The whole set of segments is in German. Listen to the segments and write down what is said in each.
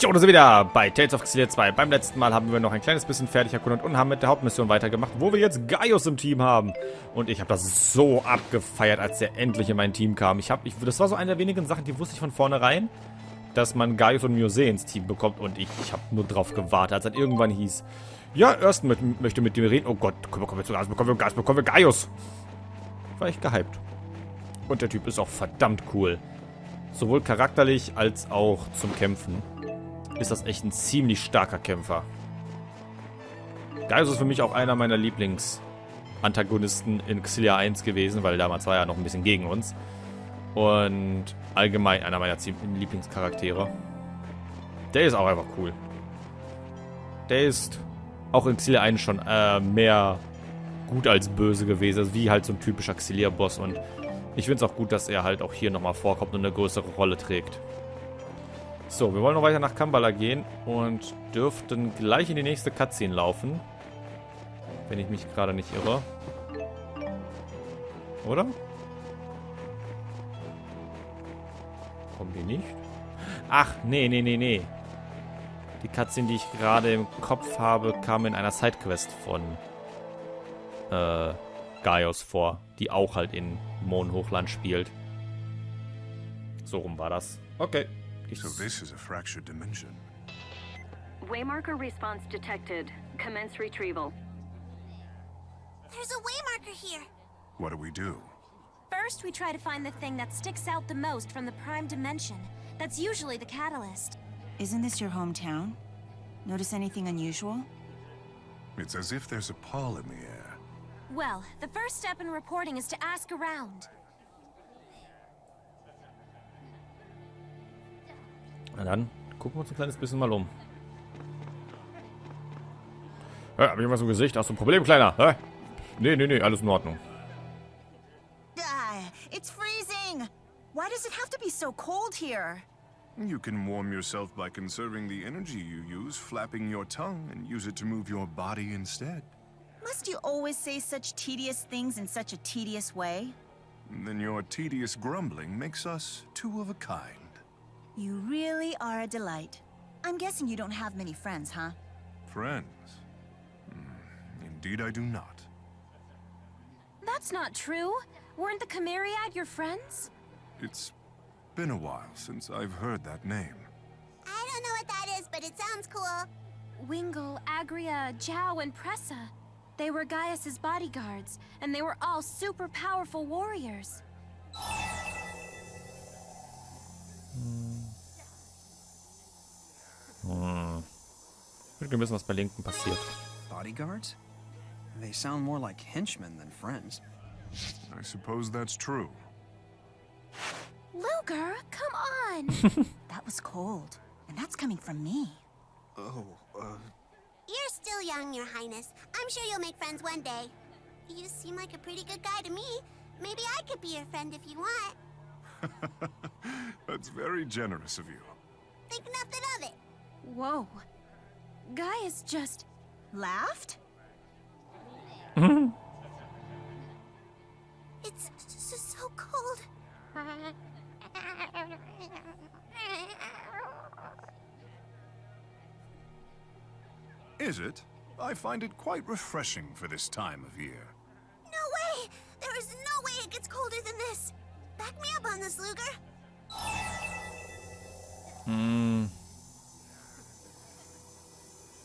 Jo, da sind wir wieder bei Tales of Xillia 2. Beim letzten Mal haben wir noch ein kleines bisschen fertig erkundet und haben mit der Hauptmission weitergemacht, wo wir jetzt Gaius im Team haben. Und ich habe das so abgefeiert, als der endlich in mein Team kam. Das war so eine der wenigen Sachen, die wusste ich von vornherein, dass man Gaius und Muse ins Team bekommt. Und ich habe nur drauf gewartet, als dann irgendwann hieß, ja, Ersten möchte mit dir reden. Oh Gott, bekommen wir Gaius. War ich gehypt. Und der Typ ist auch verdammt cool. Sowohl charakterlich als auch zum Kämpfen ist das echt ein ziemlich starker Kämpfer. Gaius ist für mich auch einer meiner Lieblingsantagonisten in Xillia 1 gewesen, weil damals war er noch ein bisschen gegen uns. Und allgemein einer meiner Lieblingscharaktere. Der ist auch einfach cool. Der ist auch in Xillia 1 schon mehr gut als böse gewesen. Also wie halt so ein typischer Xillia-Boss. Und ich finde es auch gut, dass er halt auch hier nochmal vorkommt und eine größere Rolle trägt. So, wir wollen noch weiter nach Kambala gehen und dürften gleich in die nächste Cutscene laufen. Wenn ich mich gerade nicht irre. Oder? Kommen die nicht? Ach, nee. Die Cutscene, die ich gerade im Kopf habe, kam in einer Sidequest von Gaius vor, die auch halt in Mondhochland spielt. So rum war das. Okay. So this is a fractured dimension. Waymarker response detected. Commence retrieval. There's a waymarker here. What do? First, we try to find the thing that sticks out the most from the prime dimension. That's usually the catalyst. Isn't this your hometown? Notice anything unusual? It's as if there's a pall in the air. Well, the first step in reporting is to ask around. Na dann, gucken wir uns ein kleines bisschen mal um. Hab ich was im Gesicht? Hast du ein Problem, Kleiner? Hä? Nee, alles in Ordnung. It's freezing! Why does it have to be so cold here? You can warm yourself by conserving the energy you use, flapping your tongue, and use it to move your body instead. Must you always say such tedious things in such a tedious way? Then your tedious grumbling makes us two of a kind. You really are a delight. I'm guessing you don't have many friends, huh? Friends? Indeed I do not. That's not true. Weren't the Chimeriad your friends? It's been a while since I've heard that name. I don't know what that is, but it sounds cool. Wingle, Agria, Zhao, and Pressa. They were Gaius's bodyguards, and they were all super powerful warriors. Ich will wissen, was bei Linken passiert. Bodyguards? They sound more like henchmen than friends. I suppose that's true. Luger, come on! That was cold. And that's coming from me. You're still young, Your Highness. I'm sure you'll make friends one day. You seem like a pretty good guy to me. Maybe I could be your friend if you want. That's very generous of you. Think nothing of it. Whoa. Gaius just... Laughed? It's so cold. Is it? I find it quite refreshing for this time of year. No way! There is no way it gets colder than this. Back me up on this, Luger.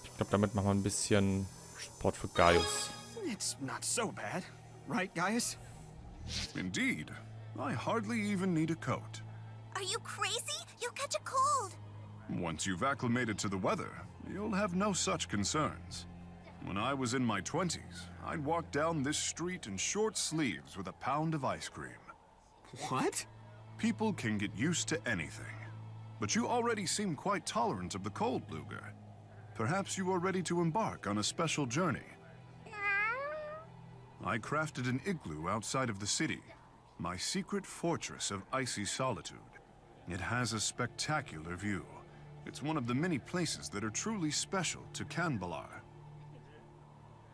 Ich glaube, damit machen wir ein bisschen Sport für Gaius. It's not so bad, right, Gaius? Indeed. I hardly even need a coat. Are you crazy? You'll catch a cold. Once you've acclimated to the weather, you'll have no such concerns. When I was in my 20s, I'd walk down this street in short sleeves with a pound of ice cream. What? People can get used to anything. But you already seem quite tolerant of the cold, Luger. Perhaps you are ready to embark on a special journey. I crafted an igloo outside of the city, my secret fortress of icy solitude. It has a spectacular view. It's one of the many places that are truly special to Kanbalar.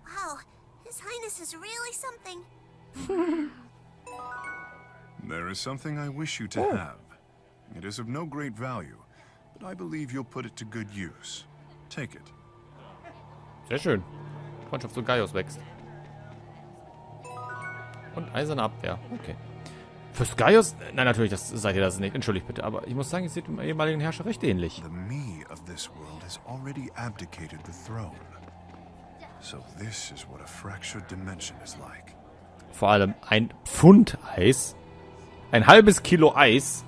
Wow, His Highness is really something. There is something I wish you to have. It is of no great value, but I believe you'll put it to good use. Take it. Sehr schön. Freundschaft zu Gaius wächst. Und eiserne Abwehr. Okay. Fürs Gaius? Nein, natürlich, das seid ihr das nicht. Entschuldigt bitte, aber ich muss sagen, ihr seht dem ehemaligen Herrscher recht ähnlich. The me of this world has already abdicated the throne. So this is what a fractured dimension is like. Vor allem ein Pfund Eis. Ein halbes Kilo Eis.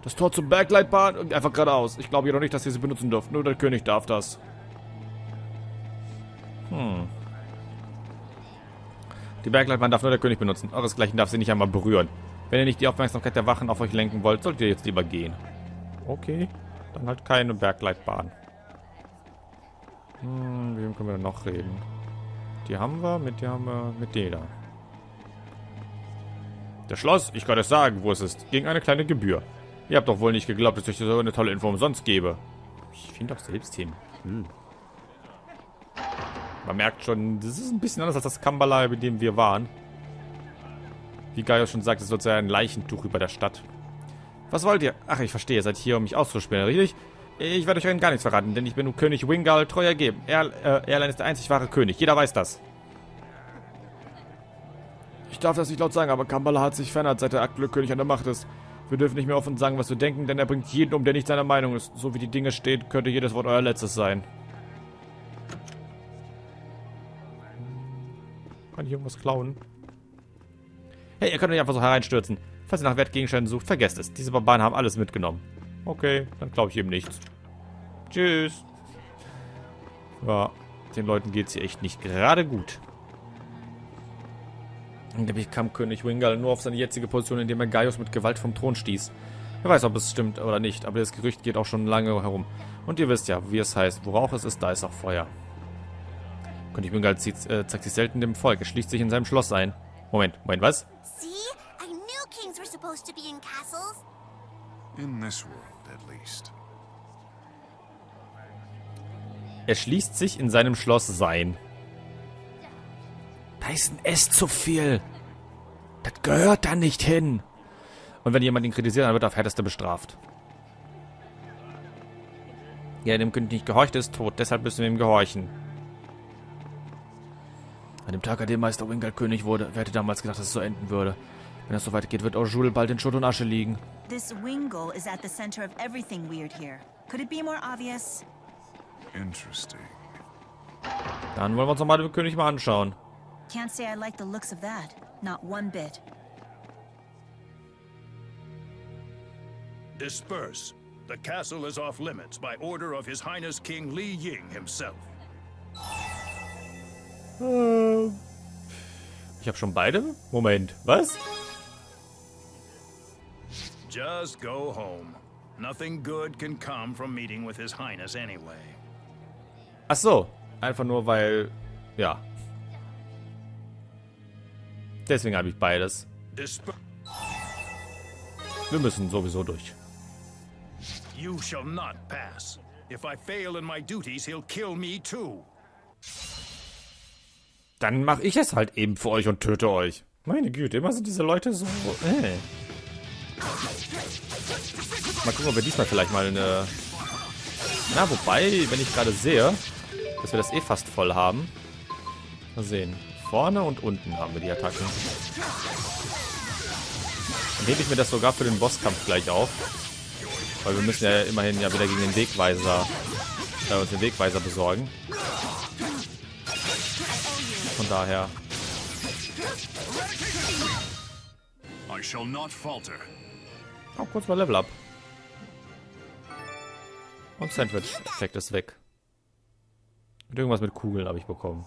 Das Tor zur Bergleitbahn und einfach geradeaus. Ich glaube jedoch nicht, dass ihr sie benutzen dürft. Nur der König darf das. Die Bergleitbahn darf nur der König benutzen. Euresgleichen darf sie nicht einmal berühren. Wenn ihr nicht die Aufmerksamkeit der Wachen auf euch lenken wollt, solltet ihr jetzt lieber gehen. Okay. Dann halt keine Bergleitbahn. Mit wem können wir denn noch reden? Die haben wir, mit der da. Das Schloss, ich kann es sagen, wo es ist. Gegen eine kleine Gebühr. Ihr habt doch wohl nicht geglaubt, dass ich so eine tolle Info umsonst gebe. Ich finde doch selbst hin. Man merkt schon, das ist ein bisschen anders als das Kambalaya, bei dem wir waren. Wie Gaius schon sagt, es wird ein Leichentuch über der Stadt. Was wollt ihr? Ach, ich verstehe, ihr seid hier, um mich auszuspielen, richtig? Ich werde euch gar nichts verraten, denn ich bin nun König Wingal treu ergeben. Erlein ist der einzig wahre König. Jeder weiß das. Ich darf das nicht laut sagen, aber Kambalaya hat sich verändert, seit der aktuelle König an der Macht ist. Wir dürfen nicht mehr offen sagen, was wir denken, denn er bringt jeden um, der nicht seiner Meinung ist. So wie die Dinge stehen, könnte jedes Wort euer letztes sein. Kann ich irgendwas klauen? Hey, ihr könnt euch einfach so hereinstürzen. Falls ihr nach Wertgegenständen sucht, vergesst es. Diese Barbaren haben alles mitgenommen. Okay, dann glaube ich eben nichts. Tschüss. Ja, den Leuten geht es hier echt nicht gerade gut. Nämlich kam König Wingal nur auf seine jetzige Position, indem er Gaius mit Gewalt vom Thron stieß. Wer weiß, ob es stimmt oder nicht, aber das Gerücht geht auch schon lange herum. Und ihr wisst ja, wie es heißt, wo Rauch ist, da ist auch Feuer. König Wingal zeigt sich selten dem Volk, er schließt sich in seinem Schloss ein. Moment, was? See? I knew kings were supposed to be in castles. In this world, at least. Er schließt sich in seinem Schloss sein. Da ist ein S zu viel. Das gehört da nicht hin. Und wenn jemand ihn kritisiert, dann wird er auf härteste bestraft. Ja, dem König nicht gehorcht, ist tot. Deshalb müssen wir ihm gehorchen. An dem Tag, an dem Meister Wingal König wurde, wer hätte damals gedacht, dass es so enden würde? Wenn es so weitergeht, wird Orjul bald in Schutt und Asche liegen. This Wingle is at the center of everything weird here. Could it be more obvious? Interesting. Dann wollen wir uns nochmal den König mal anschauen. Can't say I like the looks of that. Not one bit. Disperse. The castle is off limits by order of His Highness King Li Ying himself. Ich habe schon beide? Moment, was? Just go home. Nothing good can come from meeting with His Highness anyway. Ach so, einfach nur weil, ja. Deswegen habe ich beides. Wir müssen sowieso durch. You shall not pass. If I fail in my duties, he'll kill me too. Dann mache ich es halt eben für euch und töte euch. Meine Güte, immer sind diese Leute so... Mal gucken, ob wir diesmal vielleicht mal eine... Na, wobei, wenn ich gerade sehe, dass wir das eh fast voll haben. Mal sehen. Vorne und unten haben wir die Attacken. Dann hebe ich mir das sogar für den Bosskampf gleich auf. Weil wir müssen ja immerhin ja wieder gegen den Wegweiser... uns den Wegweiser besorgen. Von daher. I shall not falter. Auch kurz mal Level Up. Und Sandwich-Effekt ist weg. Und irgendwas mit Kugeln habe ich bekommen.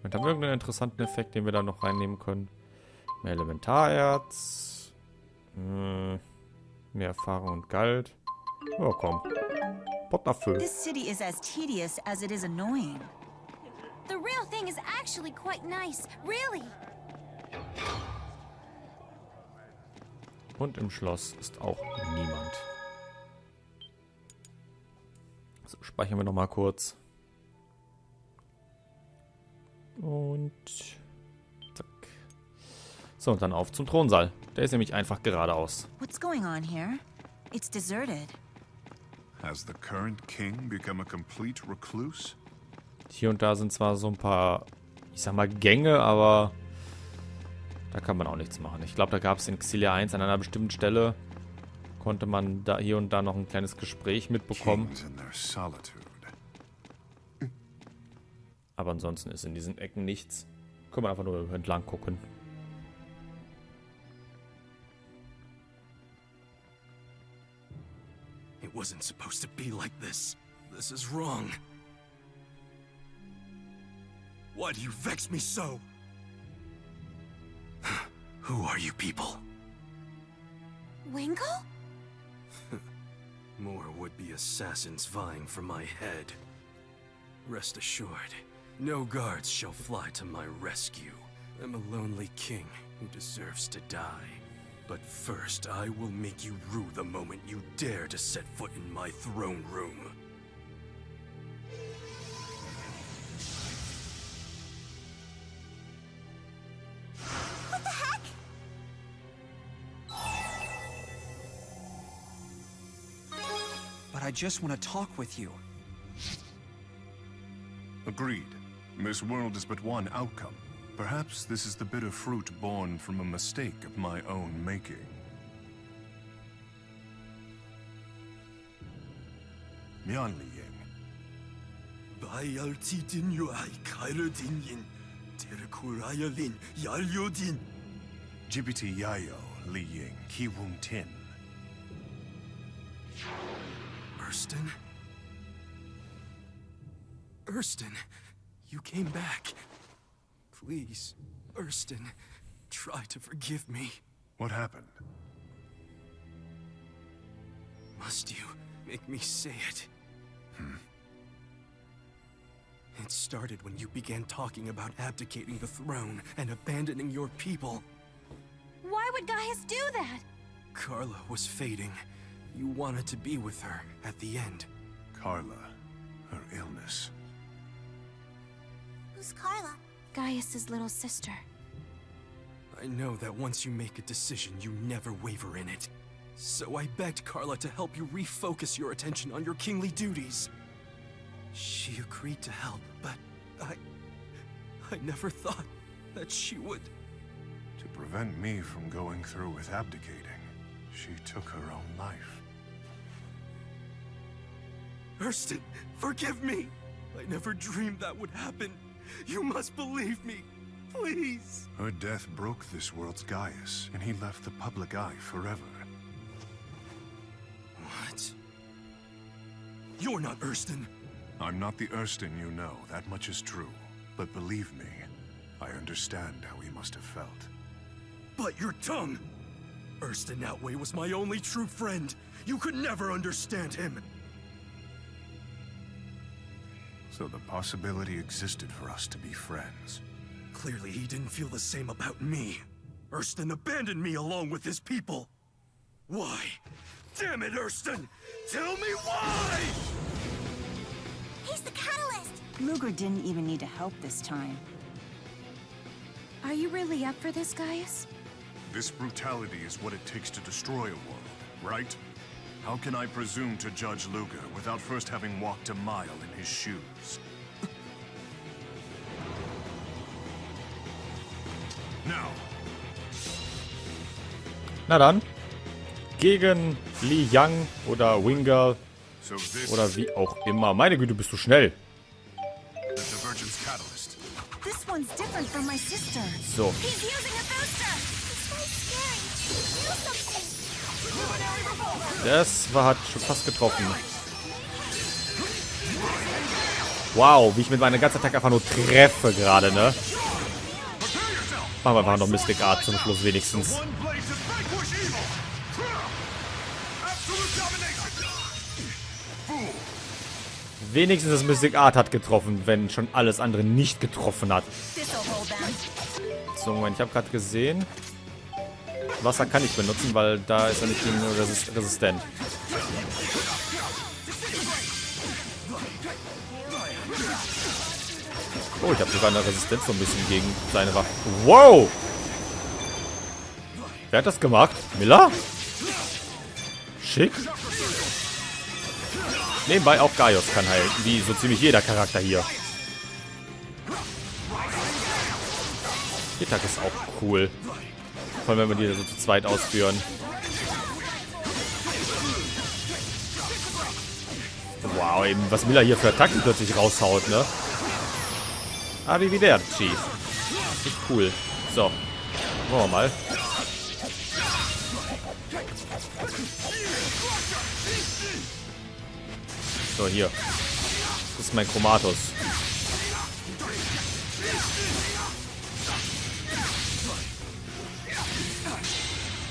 Und haben wir irgendeinen interessanten Effekt, den wir da noch reinnehmen können? Mehr Elementarerz. Mehr Erfahrung und Galt. Oh, komm. Pot nach Fö. This city is as tedious as it is annoying. The real thing is actually quite nice, really. Und im Schloss ist auch niemand. So, speichern wir nochmal kurz. Und zack. So, und dann auf zum Thronsaal. Der ist nämlich einfach geradeaus. What's going on here? It's deserted. Has the current king become a complete recluse? Hier und da sind zwar so ein paar, ich sag mal, Gänge, aber da kann man auch nichts machen. Ich glaube, da gab es in Xillia 1 an einer bestimmten Stelle, konnte man da hier und da noch ein kleines Gespräch mitbekommen. Kings in their solitude. Aber ansonsten ist in diesen Ecken nichts. Können wir einfach nur entlang gucken. It wasn't supposed to be like this. This is wrong. Why do you vex me so? Who are you people? Wingle? More would-be assassins vying for my head. Rest assured, no guards shall fly to my rescue. I'm a lonely king who deserves to die. But first, I will make you rue the moment you dare to set foot in my throne room. What the heck? But I just want to talk with you. Agreed. This world is but one outcome. Perhaps this is the bitter fruit born from a mistake of my own making. Mian Liying. Bayalti din yu ay kaira din yin. Terkuraya lin yalyo din. Jibiti Yayo Liying Kiwung Tin. Erston? Erston, you came back. Please, Erston, try to forgive me. What happened? Must you make me say it? It started when you began talking about abdicating the throne and abandoning your people. Why would Gaius do that? Carla was fading. You wanted to be with her at the end. Carla, her illness. Who's Carla? Gaius's little sister. I know that once you make a decision, you never waver in it. So I begged Carla to help you refocus your attention on your kingly duties. She agreed to help, but I never thought that she would. To prevent me from going through with abdicating, she took her own life. Erston, forgive me! I never dreamed that would happen. You must believe me, please! Her death broke this world's Gaius, and he left the public eye forever. What? You're not Erston. I'm not the Erston you know, that much is true. But believe me, I understand how he must have felt. But your tongue! Erston Outway was my only true friend. You could never understand him. So the possibility existed for us to be friends. Clearly he didn't feel the same about me. Erston abandoned me along with his people. Why? Damn it, Erston! Tell me why! He's the catalyst! Luger didn't even need to help this time. Are you really up for this, Gaius? This brutality is what it takes to destroy a world, right? How can I presume to judge Luger without first having walked a mile in his shoes? Now. Na dann. Gegen Li Yang oder Wingle So this oder wie auch immer. Meine Güte, bist du schnell. the Divergence Catalyst. This one's different from my sister. So. He's using a booster! It's very scary. Do something! Das hat schon fast getroffen. Wow, wie ich mit meiner ganzen Attacke einfach nur treffe gerade, ne? Machen wir einfach noch Mystic Art zum Schluss wenigstens. One blade to vanquish evil. Absolute domination. Wenigstens das Mystic Art hat getroffen, wenn schon alles andere nicht getroffen hat. This'll hold them. So, Moment, ich habe gerade gesehen. Wasser kann ich benutzen, weil da ist er nicht gegen resistent. Oh, ich habe sogar eine Resistenz so ein bisschen gegen seine Waffe. Wow! Wer hat das gemacht? Miller? Schick. Nebenbei auch Gaius kann heilen, wie so ziemlich jeder Charakter hier. Die Attacke ist auch cool. Vor allem, wenn wir die so zu zweit ausführen. Wow, eben, was Miller hier für Attacken plötzlich raushaut, ne? Arrivederci. Echt cool. So. Wollen wir mal. So, hier. Das ist mein Chromatus.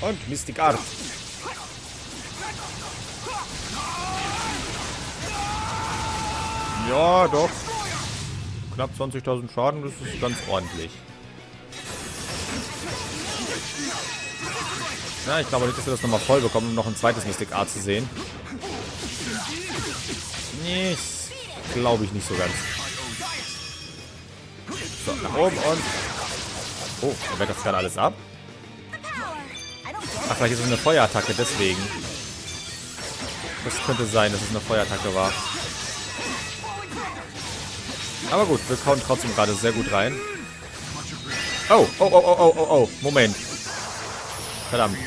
Und Mystic Art. Ja, doch. Knapp 20.000 Schaden, das ist ganz ordentlich. Ja, ich glaube nicht, dass wir das nochmal voll bekommen, um noch ein zweites Mystic Art zu sehen. Nee, glaube ich nicht so ganz. So, nach oben und... Oh, er wehrt das gerade alles ab. Ach, vielleicht ist es eine Feuerattacke, deswegen. Das könnte sein, dass es eine Feuerattacke war. Aber gut, wir kommen trotzdem gerade sehr gut rein. Oh, oh, oh, oh, oh, oh, oh, Moment. Verdammt.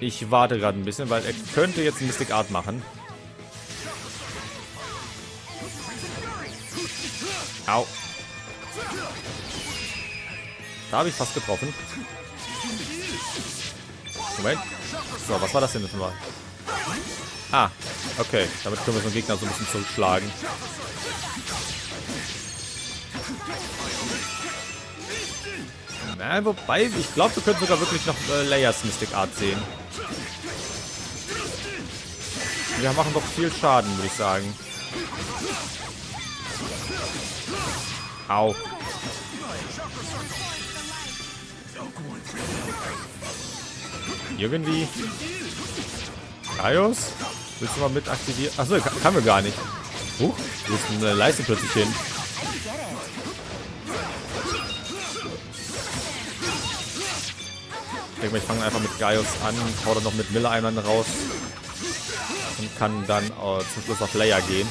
Ich warte gerade ein bisschen, weil er könnte jetzt ein Mystic Art machen. Au. Da habe ich fast getroffen. Moment. So, was war das denn für mal? Ah, okay. Damit können wir so einen Gegner so ein bisschen zurückschlagen. Na, wobei, ich glaube, wir können sogar wirklich noch Layers Mystic Art sehen. Wir machen doch viel Schaden, würde ich sagen. Au. Irgendwie. Gaius? Willst du mal mit aktivieren? Achso, kann wir gar nicht. Wo ist denn eine Leiste plötzlich hin? Ich denke mal, ich fange einfach mit Gaius an, hau dann noch mit Miller einmal raus und kann dann zum Schluss auf Leia gehen.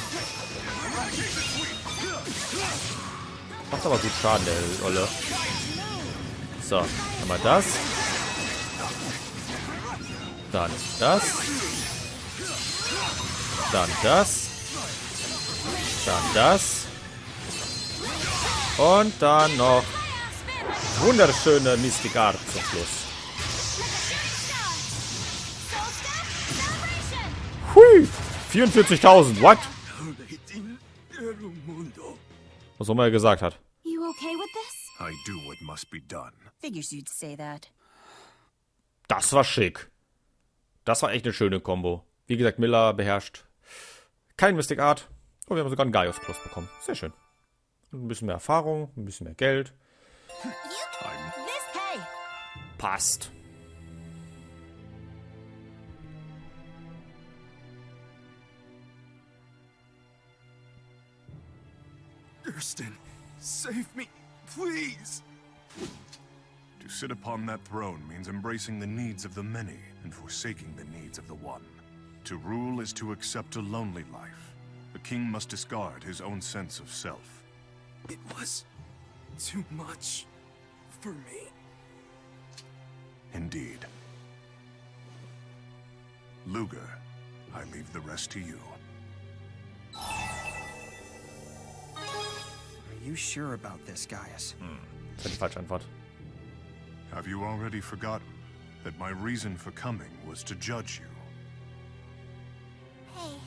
Macht aber gut Schaden, der Olle. So, einmal das. Dann das. Dann das. Dann das. Und dann noch wunderschöne Mystic Art zum Schluss. Hui! 44.000, what? Was auch immer er gesagt hat. You okay with this? I do what must be done. Figures you'd say that. Das war schick. Das war echt eine schöne Kombo. Wie gesagt, Miller beherrscht kein Mystic Art. Und wir haben sogar einen Gaius Plus bekommen. Sehr schön. Und ein bisschen mehr Erfahrung, ein bisschen mehr Geld. Hey! Passt. Durstan, save me, please. To sit upon that throne means embracing the needs of the many and forsaking the needs of the one. To rule is to accept a lonely life. The king must discard his own sense of self. It was too much for me. Indeed. Luger, I leave the rest to you. Are you sure about this, Gaius? Das ist die falsche Antwort. Have you already forgotten that my reason for coming was to judge you? Hey.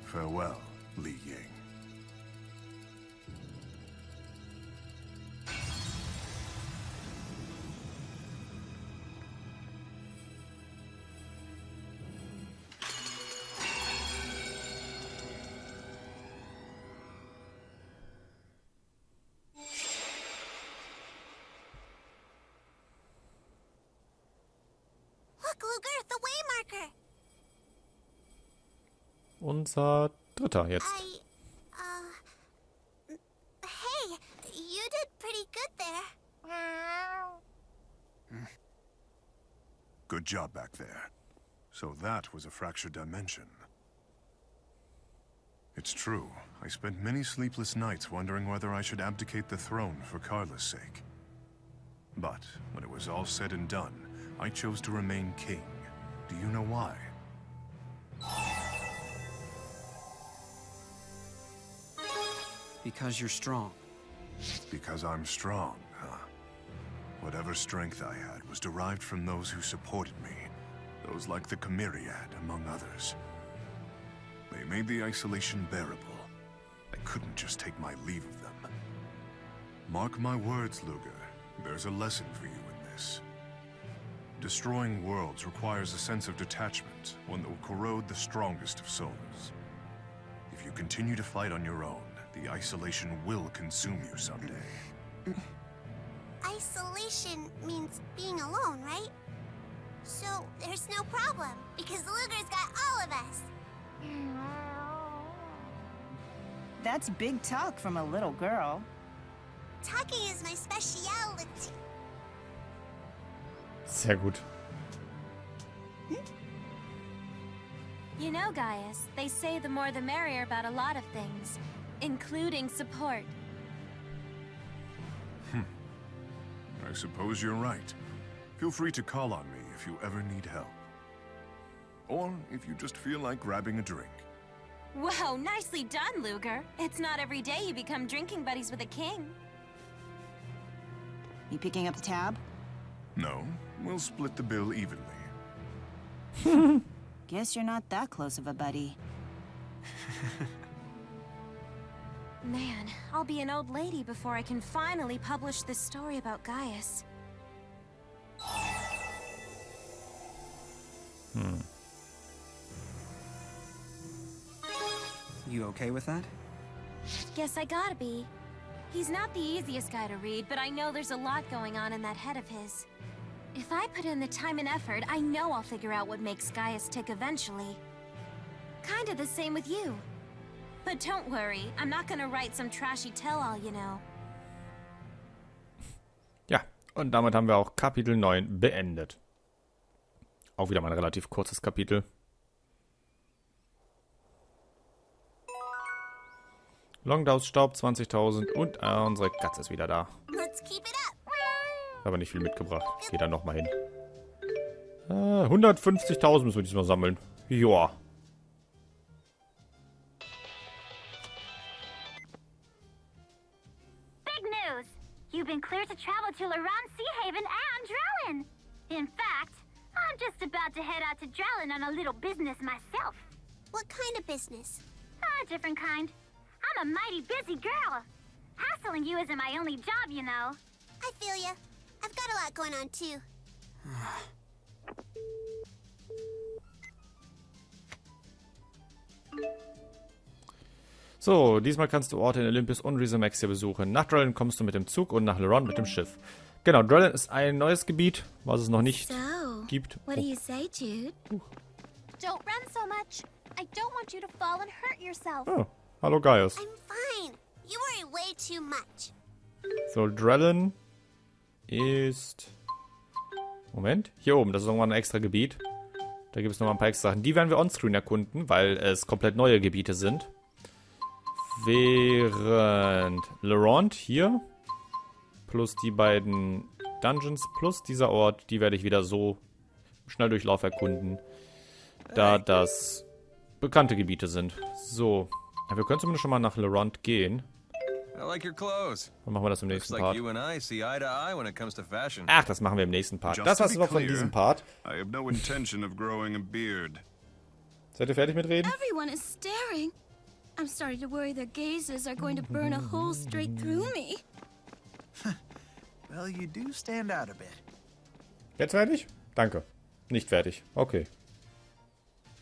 Farewell, Li Ying. Look, Luger, the Waymarker. unser dritter jetzt. Hey, you did pretty good there. Good job back there. So that was a fractured dimension. It's true. I spent many sleepless nights wondering whether I should abdicate the throne for Carla's sake. But when it was all said and done, I chose to remain king. Do you know why? Because you're strong. Because I'm strong, huh? Whatever strength I had was derived from those who supported me. Those like the Chimeriad, among others. They made the isolation bearable. I couldn't just take my leave of them. Mark my words, Luger. There's a lesson for you in this. Destroying worlds requires a sense of detachment, one that will corrode the strongest of souls. If you continue to fight on your own, the isolation will consume you someday. Isolation means being alone, right? So there's no problem, because Luger's got all of us. That's big talk from a little girl. Talking is my specialty. Sehr gut. You know, Gaius, they say the more the merrier about a lot of things, including support. I suppose you're right. Feel free to call on me if you ever need help. Or if you just feel like grabbing a drink. Whoa, nicely done, Luger. It's not every day you become drinking buddies with a king. You picking up the tab? No, we'll split the bill evenly. Guess you're not that close of a buddy. Man, I'll be an old lady before I can finally publish this story about Gaius. You okay with that? Guess I gotta be. He's not the easiest guy to read, but I know there's a lot going on in that head of his. If I put in the time and effort, I know I'll figure out what makes Gaius tick eventually. Kinda the same with you. But don't worry, I'm not gonna write some trashy tell-all, you know. Ja, und damit haben wir auch Kapitel 9 beendet. Auch wieder mal ein relativ kurzes Kapitel. Longdaus Staub 20.000 und unsere Katze ist wieder da. Let's keep it up. Aber nicht viel mitgebracht. Geh dann nochmal hin. 150.000 müssen wir diesmal sammeln. Joa. Big news! You've been cleared to travel to Laran Sea Haven and Drellin. In fact, I'm just about to head out to Drellin on a little business myself. What kind of business? A different kind. I'm a mighty busy girl. Hassling you isn't my only job, you know. I feel ya. I've got a lot going on, too. So, diesmal kannst du Orte in Olympus und Rizomexia besuchen. Nach Drellin kommst du mit dem Zug und nach Laran mit dem Schiff. Genau, Drellin ist ein neues Gebiet, was es noch nicht gibt. What do you say, Jude? Don't run so much. I don't want you to fall and hurt yourself. Oh, hallo Gaius. I'm fine. You worry way too much. So, Drellin ist... Moment, hier oben, das ist nochmal ein extra Gebiet. Da gibt es nochmal ein paar extra Sachen. Die werden wir onscreen erkunden, weil es komplett neue Gebiete sind. Während Laurent hier plus die beiden Dungeons plus dieser Ort, die werde ich wieder so im Schnelldurchlauf erkunden, da das bekannte Gebiete sind. So, ja, wir können zumindest schon mal nach Laurent gehen. I like your clothes. Dann machen wir das im Looks nächsten like Part. you and I see eye to eye when it comes to fashion. Ach, das machen wir im nächsten Part. Das war's aber von diesem Part. I have no intention of growing a beard. Seid ihr fertig mit Reden? Everyone is staring. I'm starting to worry their gazes are going to burn a hole straight through me. Well, you do stand out a bit. Jetzt fertig? Danke. Nicht fertig. Okay.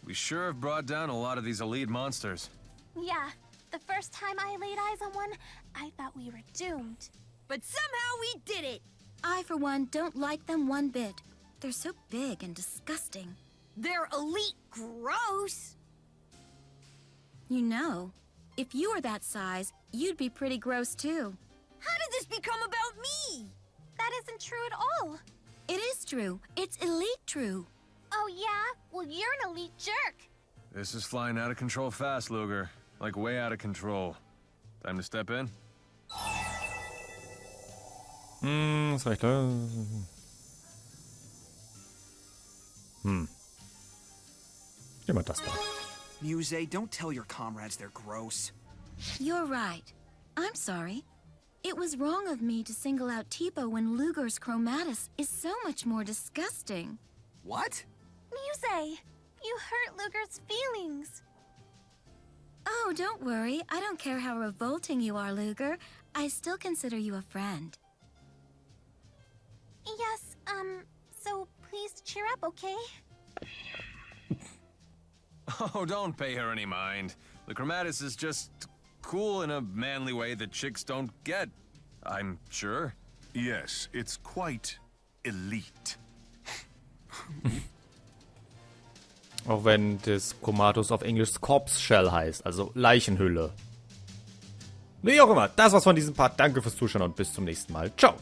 We sure have brought down a lot of these elite monsters. Yeah, the first time I laid eyes on one, I thought we were doomed. But somehow we did it! I, for one, don't like them one bit. They're so big and disgusting. They're elite gross! You know, if you were that size, you'd be pretty gross too. How did this become about me? That isn't true at all. It is true. It's elite true. Oh yeah? Well, you're an elite jerk. This is flying out of control fast, Luger. Like, way out of control. Time to step in? Ist recht, Wie macht das da? Muse, don't tell your comrades they're gross. You're right. I'm sorry. It was wrong of me to single out Tipo when Luger's Chromatus is so much more disgusting. What? Muse, you hurt Luger's feelings. Oh, don't worry. I don't care how revolting you are, Luger. I still consider you a friend. Yes, so please cheer up, okay? Oh, don't pay her any mind. The Chromatus is just cool in a manly way that chicks don't get, I'm sure. Yes, it's quite elite. Auch wenn das Chromatus auf Englisch Corpse Shell heißt, also Leichenhülle. Wie auch immer, das war's von diesem Part. Danke fürs Zuschauen und bis zum nächsten Mal. Ciao!